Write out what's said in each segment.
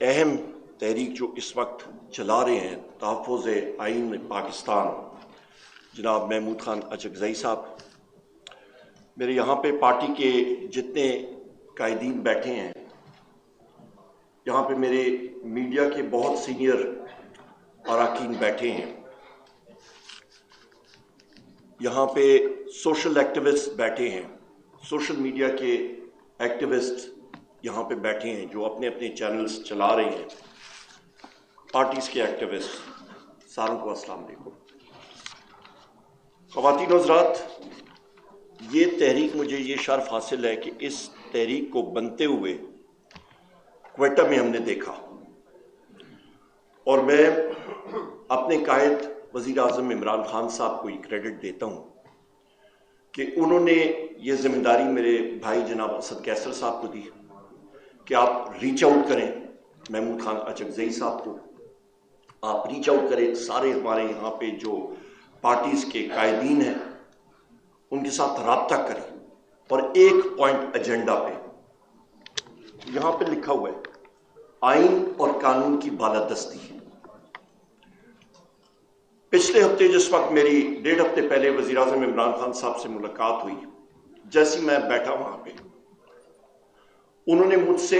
اہم تحریک جو اس وقت چلا رہے ہیں تحفظ آئین پاکستان، جناب محمود خان اچکزئی صاحب، میرے یہاں پہ پارٹی کے جتنے قائدین بیٹھے ہیں، یہاں پہ میرے میڈیا کے بہت سینئر اراکین بیٹھے ہیں، یہاں پہ سوشل ایکٹیوسٹ بیٹھے ہیں، سوشل میڈیا کے ایکٹیوسٹ یہاں پہ بیٹھے ہیں جو اپنے اپنے چینلز چلا رہے ہیں، پارٹیز کے ایکٹیوسٹ، ساروں کو السلام علیکم۔ خواتین و حضرات، یہ تحریک، مجھے یہ شرف حاصل ہے کہ اس تحریک کو بنتے ہوئے کوئٹہ میں ہم نے دیکھا، اور میں اپنے قائد وزیر اعظم عمران خان صاحب کو یہ کریڈٹ دیتا ہوں کہ انہوں نے یہ ذمہ داری میرے بھائی جناب اسد کیسر صاحب کو دی کہ آپ ریچ آؤٹ کریں محمود خان اچکزئی صاحب کو، آپ ریچ آؤٹ کریں سارے ہمارے یہاں پہ جو پارٹیز کے قائدین ہیں ان کے ساتھ رابطہ کریں، اور ایک پوائنٹ ایجنڈا پہ یہاں پہ لکھا ہوا ہے آئین اور قانون کی بالادستی۔ پچھلے ہفتے جس وقت میری 1.5 ہفتے پہلے وزیر اعظم عمران خان صاحب سے ملاقات ہوئی، جیسی میں بیٹھا وہاں پہ، انہوں نے مجھ سے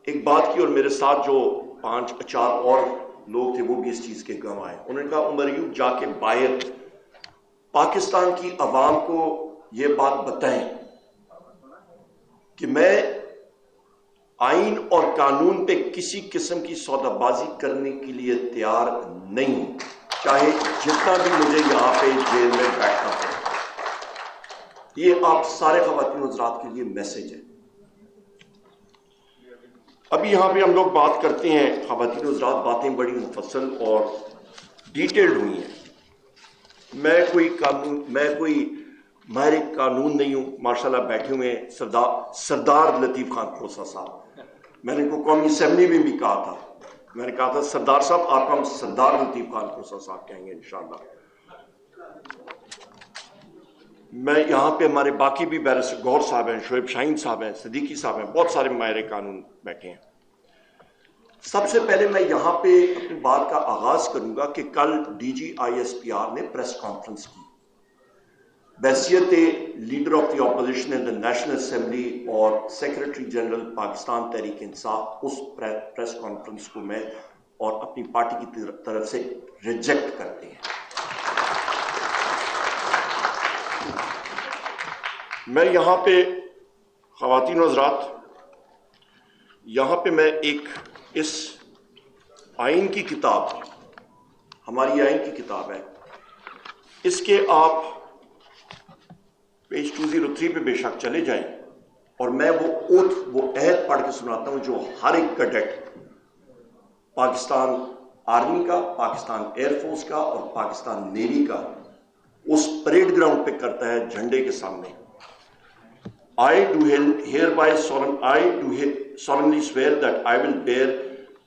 ایک بات کی، اور میرے ساتھ جو 5-4 اور لوگ تھے وہ بھی اس چیز کے گواہ ہیں۔ انہوں نے کہا عمر ایوب جا کے باید پاکستان کی عوام کو یہ بات بتائیں کہ میں آئین اور قانون پہ کسی قسم کی سودا بازی کرنے کے لیے تیار نہیں ہوں، چاہے جتنا بھی مجھے یہاں پہ جیل میں بیٹھنا پڑے۔ یہ آپ سارے خواتین حضرات کے لیے میسج ہے۔ ابھی یہاں پہ ہم لوگ بات کرتے ہیں، خواتین حضرات باتیں بڑی مفصل اور ڈیٹیلڈ ہوئی ہیں۔ میں کوئی ماہر قانون نہیں ہوں، ماشاءاللہ بیٹھے ہوئے ہیں سردار لطیف خان کھوسہ صاحب، میں نے ان کو قومی اسمبلی میں بھی کہا تھا، میں نے کہا تھا سردار صاحب آپ کو ہم سردار لطیف خان کھوسہ صاحب کہیں گے انشاءاللہ۔ میں یہاں پہ ہمارے باقی بھی بیرسٹر گوہر صاحب ہیں، شعیب شاہین صاحب ہیں، صدیقی صاحب ہیں، بہت سارے ماہر قانون بیٹھے ہیں۔ سب سے پہلے میں یہاں پہ اپنی بات کا آغاز کروں گا کہ کل ڈی جی ISPR نے پریس کانفرنس کی بحیثیت leader of the opposition in the national assembly اور سیکرٹری جنرل پاکستان تحریک انصاف۔ اس پریس کانفرنس کو میں اور اپنی پارٹی کی طرف سے ریجیکٹ کرتے ہیں۔ میں یہاں پہ خواتین و حضرات، یہاں پہ میں اس آئین کی کتاب، ہماری آئین کی کتاب ہے، اس کے آپ پیج 203 پہ بے شک چلے جائیں، اور میں وہ عہد پڑھ کے سناتا ہوں جو ہر ایک کیڈٹ پاکستان آرمی کا، پاکستان ایئر فورس کا اور پاکستان نیوی کا اس پریڈ گراؤنڈ پہ کرتا ہے جھنڈے کے سامنے۔ I do solemnly swear that I will bear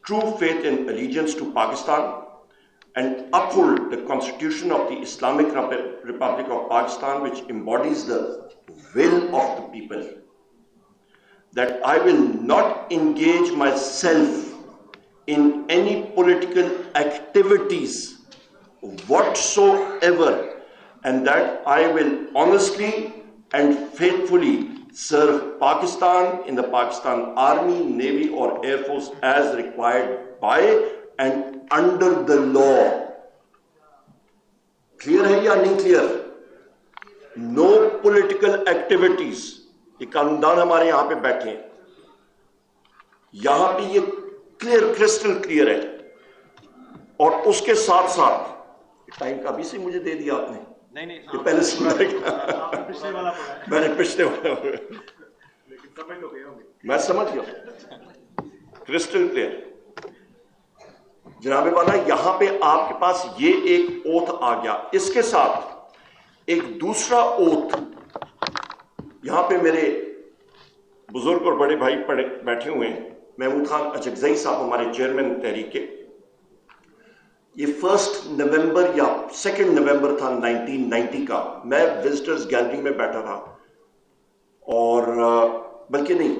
true faith and allegiance to Pakistan and uphold the Constitution of the Islamic Republic of Pakistan, which embodies the will of the people, that I will not engage myself in any political activities whatsoever, and that I will honestly and faithfully serve Pakistan in the Pakistan Army, Navy or Air Force as required by and under the law. Clear ہے یا نہیں clear؟ No political activities. یہ قانوندان ہمارے یہاں پہ بیٹھے ہیں، یہاں پہ یہ کلیئر، کرسٹل کلیئر ہے۔ اور اس کے ساتھ ساتھ ٹائم کا بھی سے مجھے دے دیا آپ نے، یہ پہلے سنا میں نے پچھلے والا میں سمجھ گیا، کرسٹل کلیئر۔ جناب والا یہاں پہ آپ کے پاس یہ ایک اوتھ آ گیا، اس کے ساتھ ایک دوسرا اوتھ یہاں پہ میرے بزرگ اور بڑے بھائی بیٹھے ہوئے ہیں، محمود خان اچکزئی صاحب ہمارے چیئرمین تحریک کے۔ یہ 1 نومبر یا 2 نومبر تھا 1990 کا، میں وزٹرز گیلری میں بیٹھا تھا، اور بلکہ نہیں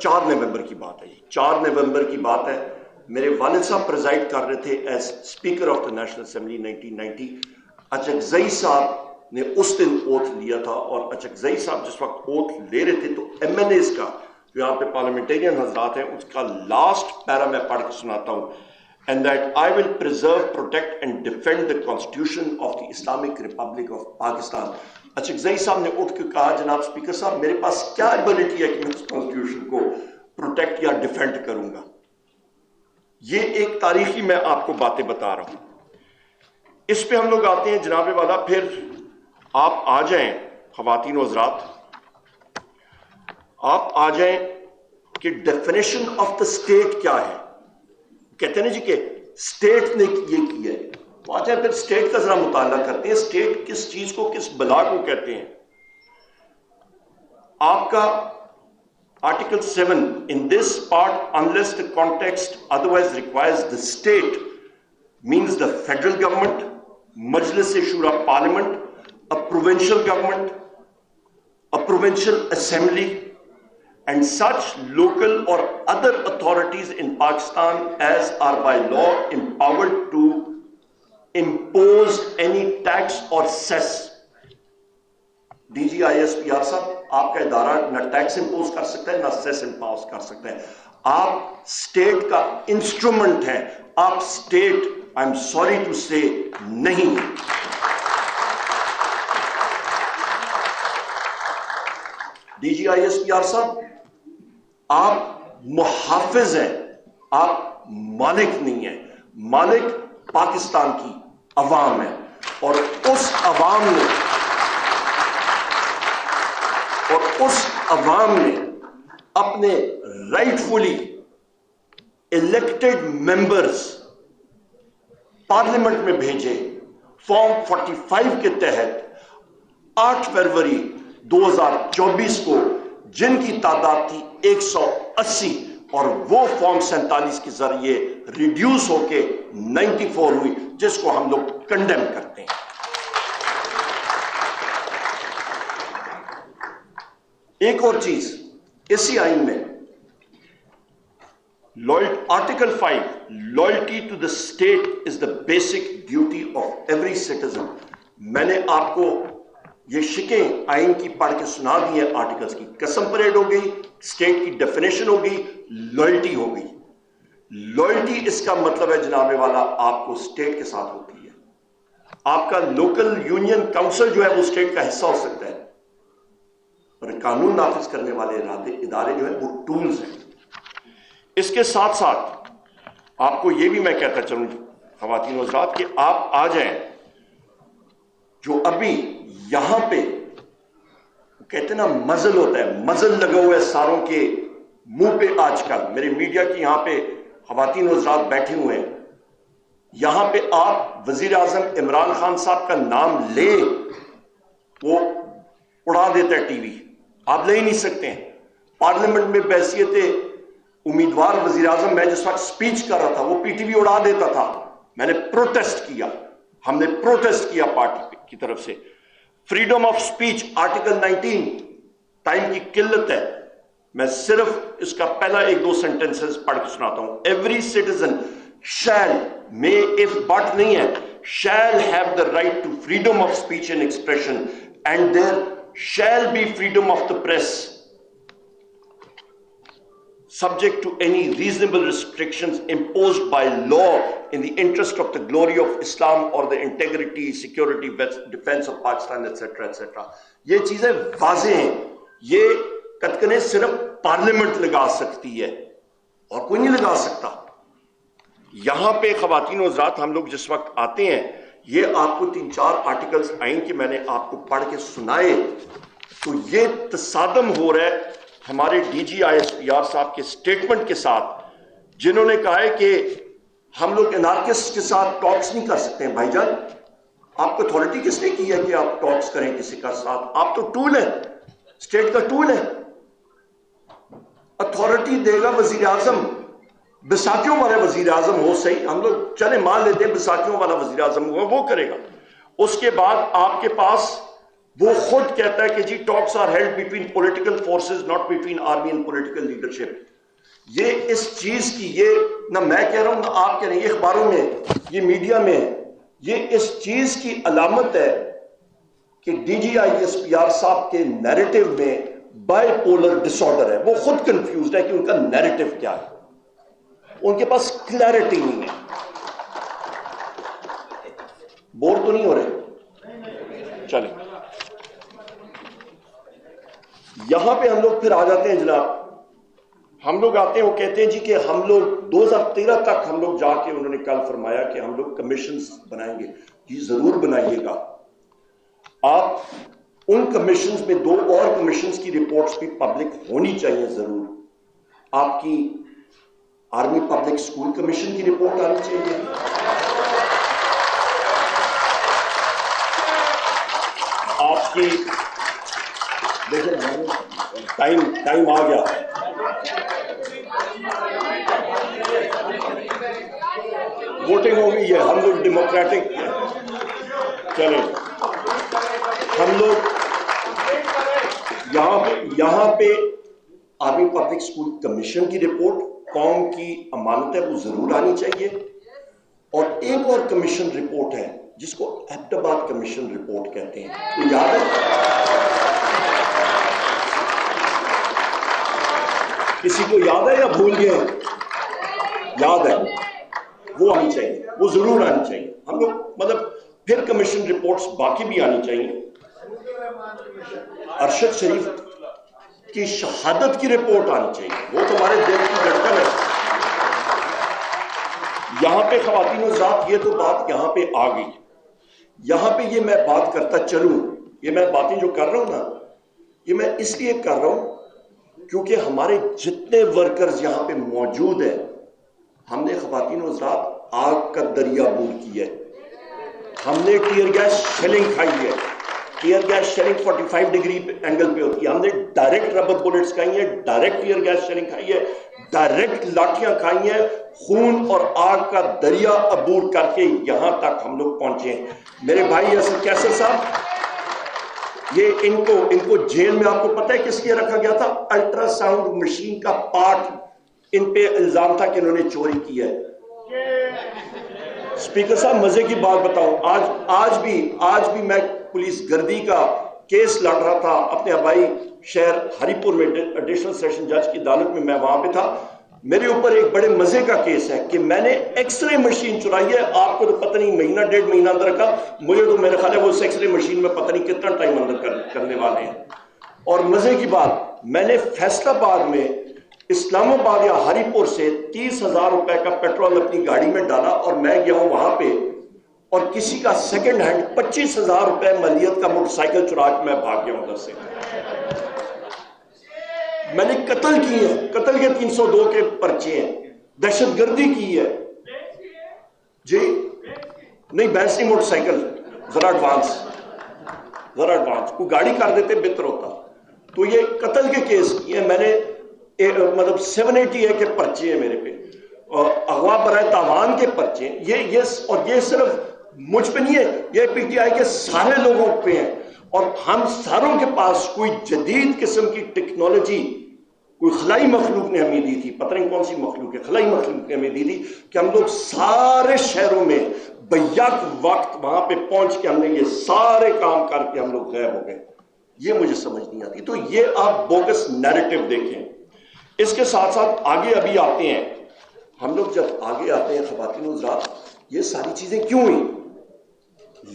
4 نومبر کی بات ہے، 4 نومبر کی بات ہے. میرے والد صاحب پریزائڈ کر رہے تھے as speaker of the national assembly 1990. Achakzai صاحب نے اس دن اوتھ لیا تھا، اور اچکزئی صاحب جس وقت اوتھ لے رہے تھے تو ایم این ایز کا جو یہاں پہ پارلیمنٹیرین حضرات ہیں اس کا لاسٹ پیرا میں پڑھ کے سناتا ہوں. And that I will preserve, protect and defend the Constitution of the Islamic Republic of Pakistan. Achakzai صاحب نے اٹھ کے کہا جناب اسپیکر صاحب میرے پاس کیا ایبلٹی ہے کہ میں اس کانسٹیٹیوشن کو پروٹیکٹ یا ڈیفینڈ کروں گا. یہ ایک تاریخی میں آپ کو باتیں بتا رہا ہوں. اس پہ ہم لوگ آتے ہیں جناب والا. پھر آپ آ جائیں خواتین و حضرات، آپ آ جائیں کہ ڈیفینیشن آف دا اسٹیٹ کیا ہے. کہتے ہیں نا جی کہ اسٹیٹ نے یہ کیا ہے، تو آ جائیں پھر اسٹیٹ کا ذرا مطالعہ کرتے ہیں. اسٹیٹ کس چیز کو، کس بلا کو کہتے ہیں. آپ کا article 7 in this part unless the context otherwise requires the state means the federal government, Majlis Shura Parliament, a provincial government, a provincial assembly and such local or other authorities in Pakistan as are by law empowered to impose any tax or cess. D G I S P R صاحب، آپ کا ادارہ نہ tax impose کر سکتا ہے نہ سیس impose کر سکتا ہے. آپ اسٹیٹ کا انسٹرومنٹ ہے، آپ state I am sorry to سے نہیں. D G I S P R صاحب، آپ محافظ ہیں، آپ مالک نہیں ہیں. مالک پاکستان کی عوام ہے، اور اس عوام نے اپنے رائٹ فلی الیکٹڈ ممبرز پارلیمنٹ میں بھیجے. فارم 45 کے تحت 8 فروری 2024 کو جن کی تعداد تھی 180 اور وہ فارم 47 کے ذریعے ریڈیوس ہو کے 94 ہوئی، جس کو ہم لوگ کنڈیم کرتے ہیں. ایک اور چیز اسی آئین میں article 5 loyalty to the state is the basic duty of every citizen. میں نے آپ کو یہ شکیں آئین کی پڑھ کے سنا دی ہیں. آرٹیکلز کی قسم پریڈ ہو گئی، اسٹیٹ کی ڈیفینیشن ہو گئی، لائلٹی ہو گئی. لائلٹی اس کا مطلب ہے جناب والا آپ کو اسٹیٹ کے ساتھ ہوتی ہے. آپ کا لوکل یونین کاؤنسل جو ہے وہ اسٹیٹ کا حصہ ہو سکتا ہے، اور قانون نافذ کرنے والے ادارے جو ہیں وہ ٹولز ہیں. اس کے ساتھ ساتھ آپ کو یہ بھی میں کہتا چلوں خواتین و حضرات کہ آپ آ جائیں جو ابھی یہاں پہ کہتے ہیں نا مزل ہوتا ہے، مزل لگا ہوا ہے ساروں کے منہ پہ. آج کل میرے میڈیا کی یہاں پہ خواتین و حضرات بیٹھے ہوئے ہیں، یہاں پہ آپ وزیر اعظم عمران خان صاحب کا نام لیں وہ اڑا دیتا ہے ٹی وی، آپ لے ہی نہیں سکتے ہیں. پارلیمنٹ میں بحیثیت امیدوار وزیر اعظم میں جس وقت سپیچ کر رہا تھا وہ پی ٹی وی اڑا دیتا تھا. میں نے پروٹیسٹ کیا، ہم نے پروٹیسٹ کیا پارٹی کی طرف سے. Freedom of speech article 19، time کی قلت ہے، میں صرف اس کا پہلا 1-2 سینٹنسز پڑھ کے سناتا ہوں. ایوری سٹیزن شیل، میں اف بٹ نہیں ہے، shall have the right to freedom of speech and expression and there shall be freedom of the press subject to any reasonable restrictions imposed by law in the interest of the glory of Islam or the integrity, security, defense of Pakistan, etc. etc. یہ چیزیں واضح ہیں. یہ کتکنے صرف parliament لگا سکتی ہے اور کوئی نہیں لگا سکتا. یہاں پہ خواتین و حضرات ہم لوگ جس وقت آتے ہیں، یہ آپ کو 3-4 آرٹیکلز آئین کے میں نے آپ کو پڑھ کے سنائے، تو یہ تصادم ہو رہا ہے ہمارے D G I S P R صاحب کے سٹیٹمنٹ کے ساتھ، جنہوں نے کہا ہے کہ ہم لوگ انارکسٹ کے ساتھ ٹاکس نہیں کر سکتے ہیں. بھائی جان، آپ کو اتھارٹی کس نے کی ہے کہ آپ ٹاکس کریں کسی کا ساتھ؟ آپ تو ٹول ہیں، اسٹیٹ کا ٹول ہے. اتھارٹی دے گا وزیر اعظم، بیساکھیوں والا وزیر اعظم ہو، صحیح، ہم لوگ مان لیتے ہیں بیساکھیوں والا وزیر اعظم ہوا، وہ کرے گا. اس کے بعد آپ کے پاس وہ خود کہتا ہے کہ جی talks are held between political forces not between army and political leadership. یہ اس چیز کی، یہ نہ میں کہہ رہا ہوں نہ آپ کہہ رہے ہیں، یہ اخباروں میں، یہ میڈیا میں، یہ اس چیز کی علامت ہے کہ D G I S P R صاحب کے نیریٹو میں بائی پولر ڈس آرڈر ہے. وہ خود کنفیوزڈ ہے کہ ان کا نیریٹو کیا ہے، ان کے پاس کلیئرٹی نہیں ہے. بور تو نہیں ہو رہے؟ چلیں یہاں پہ ہم لوگ پھر آ جاتے ہیں جناب. ہم لوگ آتے ہیں، وہ کہتے ہیں جی کہ ہم لوگ 2013 تک ہم لوگ جا کے، انہوں نے کل فرمایا کہ ہم لوگ کمیشنز بنائیں گے. جی ضرور بنائیے گا. آپ ان کمیشنز میں 2 اور کمیشنز کی رپورٹس بھی پبلک ہونی چاہیے ضرور. آپ کی آرمی پبلک اسکول کمیشن کی رپورٹ آنی چاہیے. آپ کی دیکھیں ٹائم آ گیا. ووٹنگ ہو گئی ہے، ہم لوگ ڈیموکریٹک چلیں. ہم لوگ یہاں پہ آرمی پبلک اسکول کمیشن کی رپورٹ قوم کی امانت ہے، وہ ضرور آنی چاہیے. اور ایک اور کمیشن رپورٹ ہے جس کو ایبٹ آباد کمیشن رپورٹ کہتے ہیں، تو یاد ہے؟ کسی کو یاد ہے یا بھول گئے؟ یاد ہے؟ وہ آنی چاہیے، وہ ضرور آنی چاہیے. ہم لوگ مطلب پھر کمیشن رپورٹس باقی بھی آنی چاہیے. ارشد شریف کی شہادت کی رپورٹ آنی چاہیے، وہ تمہارے دل کی دھڑکن ہے. یہاں پہ خواتین و حضرات یہ تو بات یہاں پہ آ گئی. یہاں پہ یہ میں بات کرتا چلوں، یہ میں باتیں جو کر رہا ہوں نا، یہ میں اس لیے کر رہا ہوں کیونکہ ہمارے جتنے ورکرز یہاں پہ موجود ہیں، ہم نے خواتین و حضرات آگ کا دریا بور کی ہے. ہم نے ٹیئر گیس شیلنگ کھائی ہے. Tear gas shelling 45 degree angle پہ ہوتی ہے. ہم نے ڈائریکٹ ربر بلٹس کھائی ہیں، ڈائریکٹ ٹیئر گیس شیلنگ کھائی ہے، ڈائریکٹ لاٹھیاں کھائی ہیں. خون اور آگ کا دریا عبور کر کے یہاں تک ہم لوگ پہنچے ہیں. میرے بھائی اسد کیسر صاحب، یہ ان کو جیل میں آپ کو پتہ ہے کس لیے رکھا گیا تھا؟ الٹرا ساؤنڈ مشین کا پارٹ ان پہ الزام تھا کہ انہوں نے چوری کی ہے. اسپیکر صاحب مزے کی بات بتاؤں، آج بھی میں پولیس گردی کا کیس لڑ رہا تھا اپنے آبائی شہر ہری پور میں، ایڈیشنل سیشن جج کی عدالت میں میں وہاں پہ تھا. میرے اوپر ایک بڑے مزے کا کیس ہے کہ میں نے ایکس رے مشین چرائی ہے. آپ کو تو پتہ نہیں مہینہ 1.5 مہینہ اندر کا، مجھے تو میرے خیال ہے وہ ایکس رے مشین میں پتہ نہیں کتنا ٹائم اندر کرنے والے ہیں. اور مزے کی بات، میں نے فیصل آباد میں اسلام آباد یا ہری پور سے 30,000 روپے کا پیٹرول اپنی گاڑی میں ڈالا اور میں گیا ہوں وہاں پہ، اور کسی کا سیکنڈ ہینڈ 25,000 روپے مالیت کا موٹر سائیکل چرا کے میں بھاگ گیا ہوں ادھر سے. میں نے قتل کی ہے، قتل کے 302 کے پرچے ہیں، دہشت گردی کی ہے. جی نہیں بحث نہیں، موٹر سائیکل ذرا ایڈوانس کوئی گاڑی کر دیتے بہتر ہوتا. تو یہ قتل کے کیس کیے میں نے، مطلب 780 کے پرچے ہیں میرے پہ، اغوا برائے تاوان کے پرچے ہیں. اور یہ صرف مجھ پہ نہیں ہے، یہ پی ٹی آئی کے سارے لوگوں پہ ہیں. اور ہم ساروں کے پاس کوئی جدید قسم کی ٹیکنالوجی، کوئی خلائی مخلوق نے ہمیں دی تھی، پتہ نہیں کون سی مخلوق ہے، خلائی مخلوق نے ہمیں دی تھی کہ ہم لوگ سارے شہروں میں بیک وقت وہاں پہ پہنچ کے ہم نے یہ سارے کام کر کے ہم لوگ غائب ہو گئے. یہ مجھے سمجھ نہیں آتی. تو یہ آپ بوگس نیریٹو دیکھیں. اس کے ساتھ ساتھ آگے ابھی آتے ہیں ہم لوگ، جب آگے آتے ہیں خواتین و حضرات، یہ ساری چیزیں کیوں ہوئی؟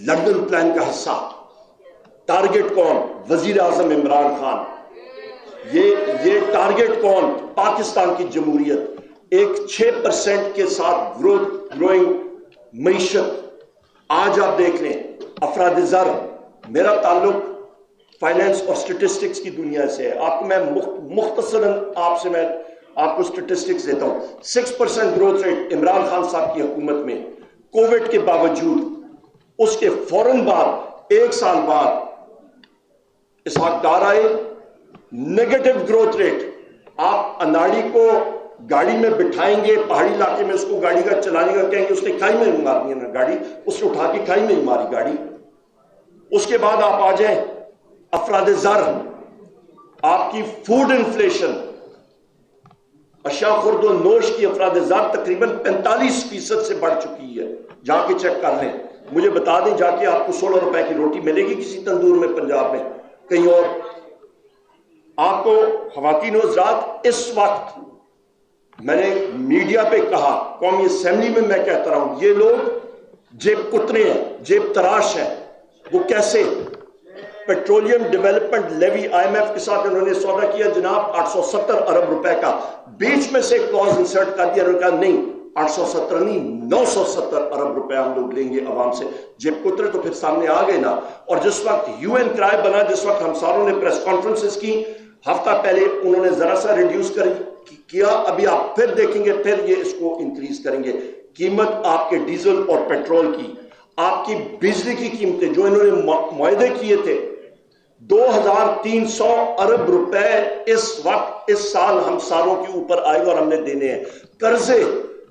لندن پلان کا حصہ، ٹارگٹ کون؟ وزیر اعظم عمران خان. یہ ٹارگٹ کون؟ پاکستان کی جمہوریت. ایک 6% کے ساتھ گروئنگ معیشت. آج آپ دیکھ لیں افراد زر، میرا تعلق فائنینس اور سٹیٹسٹکس کی دنیا سے ہے. آپ کو میں مختصراً آپ کو سٹیٹسٹکس دیتا ہوں. 6% گروتھ ریٹ عمران خان صاحب کی حکومت میں، کووڈ کے باوجود. اس کے فوراً بعد 1 سال بعد اسحاق ڈار آئے، نیگیٹو گروتھ ریٹ. آپ اناڑی کو گاڑی میں بٹھائیں گے پہاڑی علاقے میں، اس کو گاڑی کا چلانے کا کہیں گے، اس نے کھائی میں مار دی نا گاڑی، اس نے اٹھا کے کھائی میں ہی ماری گاڑی. اس کے بعد آپ آ جائیں افراد زر، آپ کی فوڈ انفلیشن، اشیاء خورد و نوش کی افراد زر تقریباً 45% سے بڑھ چکی ہے. جا کے چیک کر لیں، مجھے بتا دیں جا کے آپ کو 16 روپے کی روٹی ملے گی کسی تندور میں پنجاب میں کہیں اور. آپ کو خواتین و حضرات، اس وقت میں نے میڈیا پہ کہا، قومی اسمبلی میں کہتا رہا ہوں، یہ لوگ جیب کتنے ہیں، جیب تراش ہیں. وہ کیسے؟ Petroleum development levy I M F کے ساتھ انہوں نے سودا کیا جناب 870 ارب روپے کا. بیچ میں سے کلوز انسرٹ کر دیا، انہوں نے کہا نہیں 870 نہیں 970 ارب روپے ہم لوگ لیں گے عوام سے. جیب کترے تو پھر سامنے آ گئے نا. اور جس وقت یو این کرائے بنا، جس وقت ہم ساروں نے پریس کانفرنسز کی، ہفتہ پہلے انہوں نے ذرا سا ریڈیوس کیا، ابھی آپ پھر دیکھیں گے پھر یہ اس کو انکریز کریں گے. قیمت آپ کے ڈیزل اور پیٹرول کی، آپ کی بجلی کی قیمتیں جو انہوں نے معاہدے کیے تھے 2300 ارب روپے اس وقت اس سال ہم ساروں کے اوپر آئے گا اور ہم نے دینے ہیں. قرضے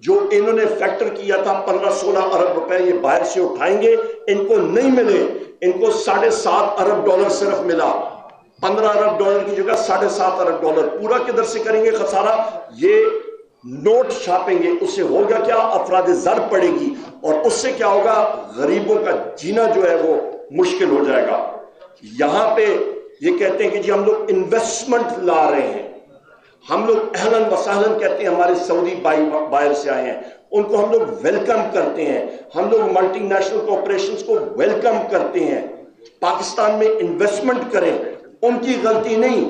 جو انہوں نے فیکٹر کیا تھا 15-16 ارب روپے یہ باہر سے اٹھائیں گے، ان کو نہیں ملے. ان کو 7.5 ارب ڈالر صرف ملا. 15 ارب ڈالر کی جگہ 7.5 ارب ڈالر. پورا کدھر سے کریں گے خسارہ؟ یہ نوٹ چھاپیں گے. اس سے ہوگا کیا؟ افراد زر پڑے گی، اور اس سے کیا ہوگا؟ غریبوں کا جینا جو ہے وہ مشکل ہو جائے گا. یہاں پہ یہ کہتے ہیں کہ جی ہم لوگ انویسٹمنٹ لا رہے ہیں، ہم لوگ اہلاً و سہلاً کہتے ہیں، ہمارے سعودی باہر سے آئے ہیں ان کو ہم لوگ ویلکم کرتے ہیں، ہم لوگ ملٹی نیشنل کارپوریشنز کو ویلکم کرتے ہیں، پاکستان میں انویسٹمنٹ کریں. ان کی غلطی نہیں.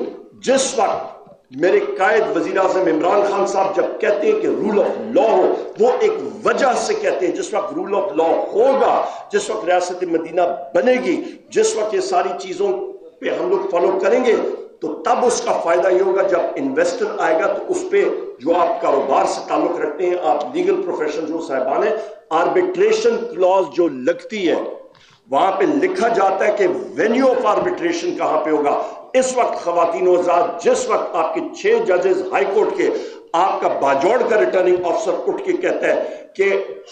جس وقت میرے قائد وزیر اعظم عمران خان صاحب جب کہتے ہیں کہ رول آف لا ہو، وہ ایک وجہ سے کہتے ہیں. جس وقت رول آف لا ہوگا، جس وقت ریاست مدینہ بنے گی، جس وقت یہ ساری چیزوں پہ ہم لوگ فالو کریں گے، تو تب اس کا فائدہ یہ ہوگا جب انویسٹر آئے گا تو اس پہ جو آپ کاروبار سے تعلق رکھتے ہیں، آپ لیگل پروفیشن جو صاحبان ہیں، آربیٹریشن کلاز جو لگتی ہے وہاں پہ لکھا جاتا ہے کہ وینیو آف آربیٹریشن کہاں پہ ہوگا. اس وقت خواتین و حضرات، جس وقت آپ کے 6 ججز ہائی کورٹ کے، آپ کا باجوڑ کا ریٹرننگ آفیسر اٹھ کے کہتا ہے کہ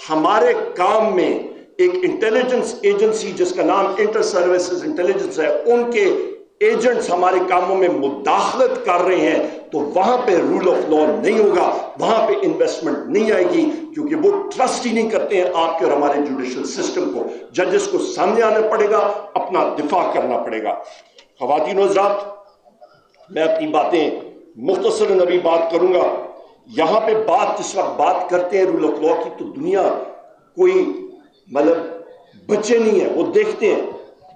ہمارے کام میں ایک انٹیلیجنس ایجنسی جس کا نام انٹر سروسز انٹیلیجنس ہے، ان کے ایجنٹس ہمارے کاموں میں مداخلت کر رہے ہیں، تو وہاں پہ رول آف لا نہیں ہوگا، وہاں پہ انویسٹمنٹ نہیں آئے گی، کیونکہ وہ ٹرسٹ ہی نہیں کرتے ہیں آپ کے اور ہمارے جوڈیشل سسٹم کو. ججز کو سامنے آنا پڑے گا، اپنا دفاع کرنا پڑے گا. خواتین و حضرات، میں اپنی باتیں مختصر نبی بات کروں گا. یہاں پہ بات جس وقت بات کرتے ہیں رول آف لا کی، تو دنیا کوئی مطلب بچے نہیں ہے، وہ دیکھتے ہیں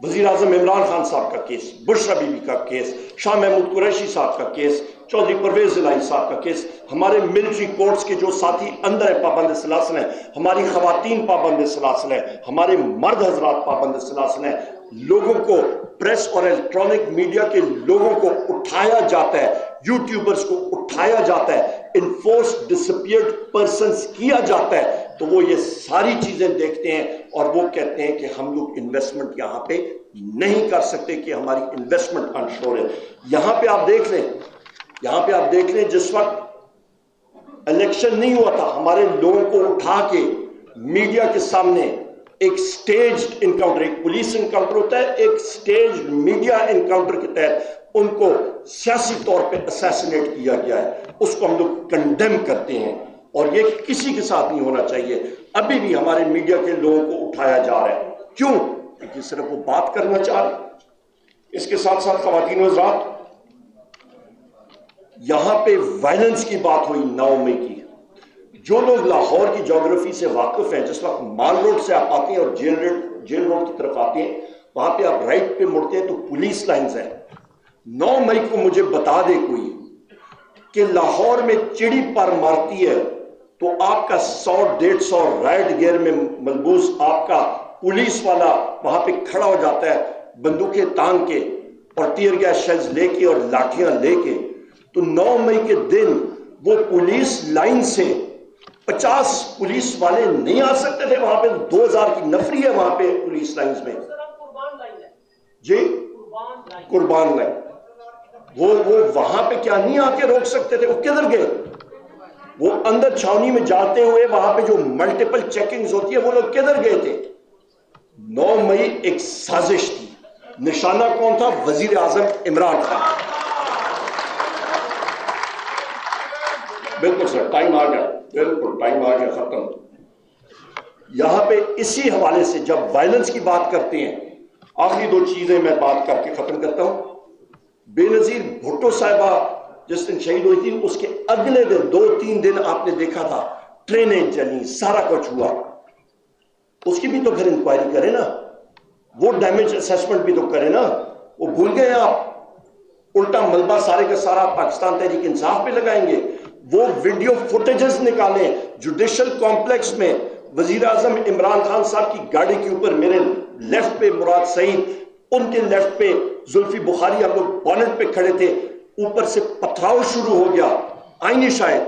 وزیر اعظم عمران خان صاحب کا کیس، بشرا بی بی کا کیس، شاہ محمود قریشی صاحب کا کیس، چودھری پرویز الہی صاحب کا کیس، ہمارے ملٹری کورٹس کے جو ساتھی اندر ہیں پابند سلاسل ہیں، ہماری خواتین پابند سلاسل ہیں، ہمارے مرد حضرات پابند سلاسل ہیں. لوگوں کو، پریس اور الیکٹرانک میڈیا کے لوگوں کو اٹھایا جاتا ہے، یوٹیوبرز کو اٹھایا جاتا ہے، انفورس ڈسپیئرڈ پرسنز کیا جاتا ہے. تو وہ یہ ساری چیزیں دیکھتے ہیں اور وہ کہتے ہیں کہ ہم لوگ انویسٹمنٹ یہاں پہ نہیں کر سکتے، کہ ہماری انویسٹمنٹ انشور ہے. یہاں پہ آپ دیکھ لیں، یہاں پہ آپ دیکھ لیں، جس وقت الیکشن نہیں ہوا تھا، ہمارے لوگوں کو اٹھا کے میڈیا کے سامنے ایک سٹیجڈ انکاؤنٹر، ایک پولیس انکاؤنٹر ہوتا ہے، ایک سٹیجڈ میڈیا انکاؤنٹر کے تحت ان کو سیاسی طور پہ اسیسینیٹ کیا گیا ہے. اس کو ہم لوگ کنڈیم کرتے ہیں، اور یہ کسی کے ساتھ نہیں ہونا چاہیے. ابھی بھی ہمارے میڈیا کے لوگوں کو اٹھایا جا رہا ہے. کیوں؟ کیونکہ صرف وہ بات کرنا چاہ رہے ہیں. اس کے ساتھ ساتھ خواتین و حضرات، یہاں پہ وائلنس کی بات ہوئی 9 مئی کی. جو لوگ لاہور کی جغرافی سے واقف ہیں، جس وقت مال روڈ سے آپ آتے ہیں اور جیل روڈ کی طرف آتے ہیں، وہاں پہ آپ رائٹ پہ مڑتے ہیں تو پولیس لائنز ہیں. 9 مئی کو مجھے بتا دے کوئی کہ لاہور میں چڑی پر مارتی ہے تو آپ کا 100-150 رائٹ گیئر میں ملبوس آپ کا پولیس والا وہاں پہ کھڑا ہو جاتا ہے بندوقیں تان کے اور ٹیئر گیس شیلز لے کے اور لاٹھیاں لے کے. تو 9 مئی کے دن وہ پولیس لائن سے 50 پولیس والے نہیں آ سکتے تھے. وہاں پہ 2000 کی نفری ہے وہاں پہ پولیس لائنز میں. جی قربان لائن، وہ وہاں پہ کیا نہیں آ کے روک سکتے تھے؟ وہ کدھر گئے؟ وہ اندر چھاونی میں جاتے ہوئے وہاں پہ جو ملٹیپل چیکنگز ہوتی ہے، وہ لوگ کدھر گئے تھے؟ 9 مئی ایک سازش تھی. نشانہ کون تھا؟ وزیر اعظم عمران خان. بالکل سر، ٹائم آ گیا، بالکل ٹائم آ گیا، ختم. یہاں پہ اسی حوالے سے جب وائلنس کی بات کرتے ہیں، آخری دو چیزیں میں بات کر کے ختم کرتا ہوں. بے نظیر بھٹو صاحبہ جس دن شہید ہوئی تھی، اس کے اگلے دن 2-3 دن آپ نے دیکھا تھا ٹرینیں چلی، سارا کچھ ہوا. اس کی بھی تو پھر انکوائری کرے نا، وہ ڈیمیج اسیسمنٹ بھی تو کرے نا. وہ بھول گئے آپ؟ الٹا ملبہ سارے کا سارا پاکستان تحریک انصاف پہ لگائیں گے. وہ ویڈیو فوٹیجز نکالیں جوڈیشل کمپلیکس میں. وزیر اعظم عمران خان صاحب کی گاڑی کے اوپر میرے لیفٹ پہ مراد سعید، ان کے لیفٹ پہ زلفی بخاری، ہم لوگ بونٹ پہ کھڑے تھے، اوپر سے پتھراؤ شروع ہو گیا. آئینی شاید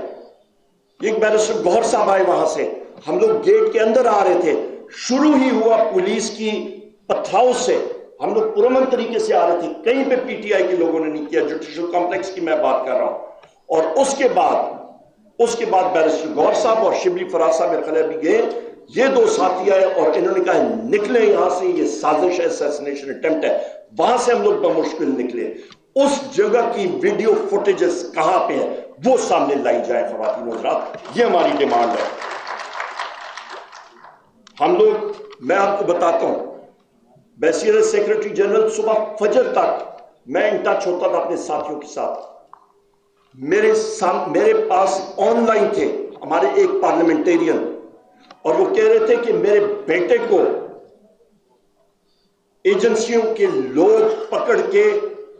ایک بیرسٹر گوہر صاحب آئے وہاں سے، ہم لوگ گیٹ کے اندر آ رہے تھے، شروع ہی ہوا پولیس کی پتھراؤ سے. ہم لوگ پرامن طریقے سے آ رہے تھے، کہیں پہ پی ٹی آئی کے لوگوں نے نہیں کیا. جوڈیشل کمپلیکس کی میں بات کر رہا ہوں. اور اس کے بعد بیرسٹر گوہر صاحب اور شبلی فراز صاحب میرے خیال بھی گئے. یہ دو ساتھی آئے اور انہوں نے کہا نکلے یہاں سے، یہ سازش ہے، اسیسنیشن اٹمپٹ ہے. وہاں سے ہم لوگ بمشکل نکلے. اس جگہ کی ویڈیو فوٹیجز کہاں پہ ہیں وہ سامنے لائی جائے خواتین و حضرات، یہ ہماری ڈیمانڈ ہے. ہم لوگ، میں آپ کو بتاتا ہوں، بیسیر سیکرٹری جنرل صبح فجر تک میں ان ٹچ ہوتا تھا اپنے ساتھیوں کے ساتھ. میرے پاس آن لائن تھے ہمارے ایک پارلیمنٹیرین، اور وہ کہہ رہے تھے کہ میرے بیٹے کو ایجنسیوں کے لوگ پکڑ کے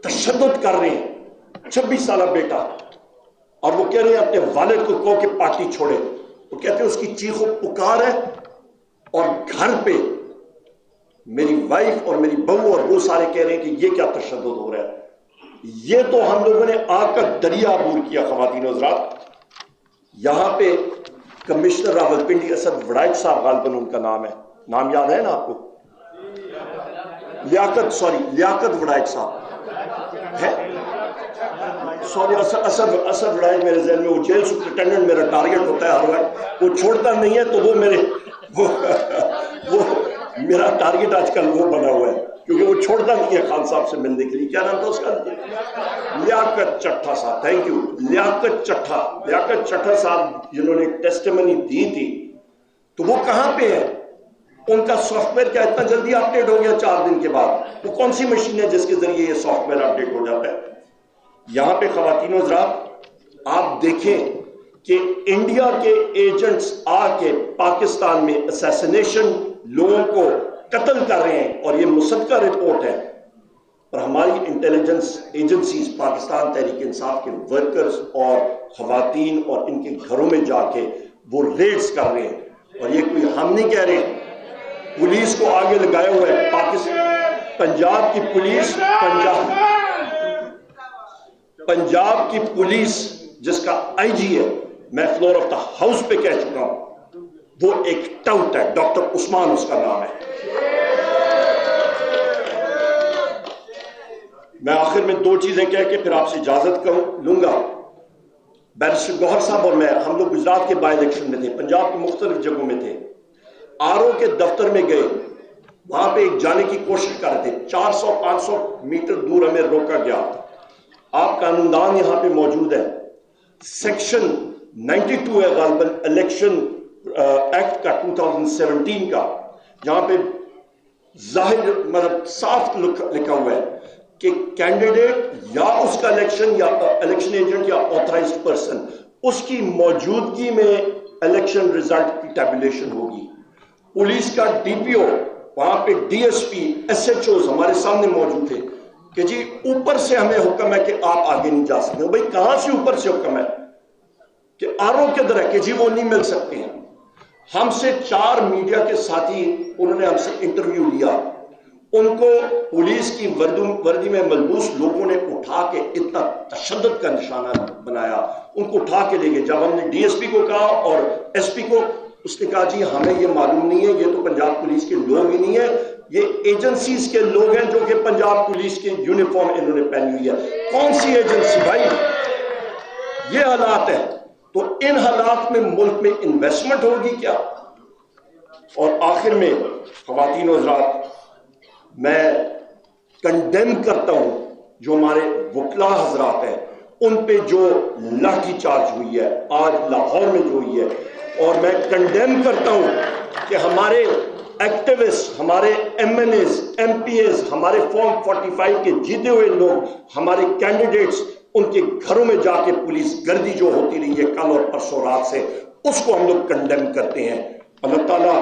تشدد کر رہے ہیں. 26 سالہ بیٹا، اور وہ کہہ رہے ہیں اپنے والد کو کہو کہ پارٹی چھوڑے. وہ کہتے ہیں اس کی چیخ و پکار ہے، اور گھر پہ میری وائف اور میری بہو اور وہ سارے کہہ رہے ہیں کہ یہ کیا تشدد ہو رہا ہے. یہ تو ہم لوگوں نے آگ کا دریا عبور کیا خواتین و حضرات. یہاں پہ کمشنر راولپنڈی اسد وڑائچ صاحب، غالباً ان کا نام ہے، نام یاد ہے نا آپ کو؟ لیاقت وڑائچ صاحب ہے، سوری اسد وڑائچ میرے ذہن میں. وہ جیل سپرنٹینڈنٹ میرا ٹارگٹ ہوتا ہے ہر وقت، وہ چھوڑتا نہیں ہے، تو وہ میرا ٹارگٹ آج کل وہ بنا ہوا ہے، کیونکہ وہ چھوڑتا نہیں ہے خان صاحب سے ملنے کے لیے. کیا نام تھا اس کا؟ لیاقت چٹھا صاحب. Thank you. لیاقت چٹھا صاحب جنہوں نے ٹیسٹیمنی دی تھی، تو وہ کہاں پہ ہے؟ ان کا سافٹ ویئر کیا اتنا جلدی اپڈیٹ ہو گیا 4 دن کے بعد؟ وہ کون سی مشین ہے جس کے ذریعے یہ سافٹ ویئر اپڈیٹ ہو جاتا ہے؟ یہاں پہ خواتین و حضرات آپ دیکھیں کہ انڈیا کے ایجنٹس آ کے پاکستان میں اسیسنیشن، لوگوں کو قتل کر رہے ہیں، اور یہ مصدقہ رپورٹ ہے. اور ہماری انٹیلیجنس ایجنسیز پاکستان تحریک انصاف کے ورکرز اور خواتین اور ان کے گھروں میں جا کے وہ ریڈز کر رہے ہیں. اور یہ کوئی ہم نہیں کہہ رہے، پولیس کو آگے لگایا ہوا ہے. پنجاب کی پولیس جس کا آئی جی ہے، میں فلور آف دا ہاؤس پہ کہہ چکا ہوں، وہ ایک ٹاؤٹ ہے، ڈاکٹر عثمان اس کا نام ہے. میں آخر میں 2 چیزیں کہہ کے پھر آپ سے اجازت لوں گا. بیرسٹر گوہر صاحب اور میں، ہم لوگ گجرات کے بائی الیکشن میں تھے، پنجاب کی مختلف جگہوں میں تھے. آر او کے دفتر میں گئے، وہاں پہ ایک جانے کی کوشش کر رہے تھے، 400-500 میٹر دور ہمیں روکا گیا. آپ قانوندان یہاں پہ موجود ہے، سیکشن 92 ہے غالباً الیکشن ایکٹ کا 2017 کا، جہاں پہ ظاہر مطلب صاف لکھا ہوا ہے کہ کینڈیڈیٹ یا اس کا الیکشن ایجنٹ یا آتھرائزڈ پرسن، اس کی موجودگی میں الیکشن ریزلٹ کی ٹیبولیشن ہوگی. پولیس کا ڈی پی او، وہاں پہ D S P, S H Os ہمارے سامنے موجود تھے کہ جی اوپر سے ہمیں حکم ہے کہ آپ آگے نہیں جا سکتے. بھائی کہاں سے اوپر سے حکم ہے کہ آر او کدھر ہے کہ جی وہ نہیں مل سکتے ہیں. ہم سے 4 میڈیا کے ساتھی، انہوں نے ہم سے انٹرویو لیا، ان کو پولیس کی وردی میں ملبوس لوگوں نے اٹھا کے اتنا تشدد کا نشانہ بنایا، ان کو اٹھا کے لے گئے. جب ہم نے ڈی ایس پی کو کہا اور ایس پی کو، اس نے کہا جی ہمیں یہ معلوم نہیں ہے، یہ تو پنجاب پولیس کے لوگ ہی نہیں ہیں، یہ ایجنسیز کے لوگ ہیں جو کہ پنجاب پولیس کے یونیفارم انہوں نے پہنی ہوئی ہے. کون سی ایجنسی بھائی؟ یہ حالات ہیں. تو ان حالات میں ملک میں انویسٹمنٹ ہوگی کیا؟ اور آخر میں خواتین و حضرات، میں کنڈیم کرتا ہوں جو ہمارے وکلا حضرات ہیں ان پہ جو لاٹھی چارج ہوئی ہے آج لاہور میں جو ہوئی ہے، اور میں کنڈیم کرتا ہوں کہ ہمارے ایکٹیوسٹ، ہمارے M N As, M P As, ہمارے فارم 45 کے جیتے ہوئے لوگ، ہمارے کینڈیڈیٹس، ان کے گھروں میں جا کے پولیس گردی جو ہوتی رہی ہے کل اور پرسوں رات سے، اس کو ہم لوگ کنڈیم کرتے ہیں۔ اللہ تعالیٰ